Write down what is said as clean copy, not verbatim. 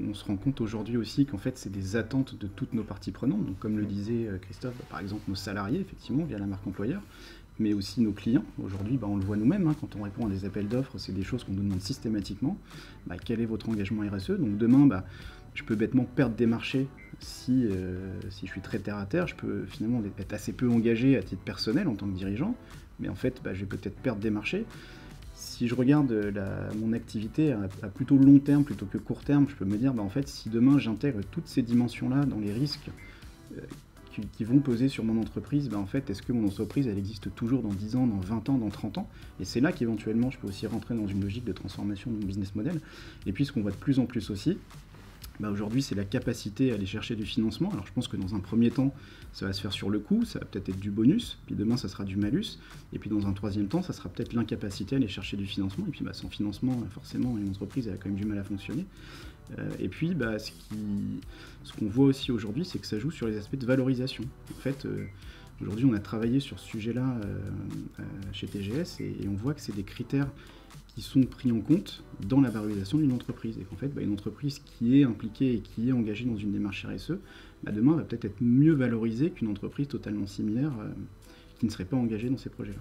On se rend compte aujourd'hui aussi qu'en fait, c'est des attentes de toutes nos parties prenantes. Donc, comme le disait Christophe, par exemple, nos salariés, effectivement, via la marque employeur, mais aussi nos clients. Aujourd'hui, on le voit nous-mêmes, hein, quand on répond à des appels d'offres, c'est des choses qu'on nous demande systématiquement. Quel est votre engagement RSE? Donc demain, je peux bêtement perdre des marchés si je suis très terre à terre. Je peux finalement être assez peu engagé à titre personnel en tant que dirigeant, mais en fait, je vais peut-être perdre des marchés. Si je regarde mon activité à plutôt long terme plutôt que court terme, je peux me dire, en fait, si demain j'intègre toutes ces dimensions-là dans les risques qui vont peser sur mon entreprise, en fait, est-ce que mon entreprise, elle existe toujours dans 10 ans, dans 20 ans, dans 30 ans? Et c'est là qu'éventuellement, je peux aussi rentrer dans une logique de transformation de mon business model. Et puis, ce qu'on voit de plus en plus aussi, aujourd'hui, c'est la capacité à aller chercher du financement. Alors, je pense que dans un premier temps, ça va se faire sur le coût, ça va peut-être être du bonus, puis demain, ça sera du malus, et puis dans un troisième temps, ça sera peut-être l'incapacité à aller chercher du financement, et puis sans financement, forcément, une entreprise, elle a quand même du mal à fonctionner. Et puis, ce qu'on voit aussi aujourd'hui, c'est que ça joue sur les aspects de valorisation. En fait, aujourd'hui, on a travaillé sur ce sujet-là chez TGS, et on voit que c'est des critères qui sont pris en compte dans la valorisation d'une entreprise. Et qu'en fait, une entreprise qui est impliquée et qui est engagée dans une démarche RSE, demain va peut-être être mieux valorisée qu'une entreprise totalement similaire qui ne serait pas engagée dans ces projets-là.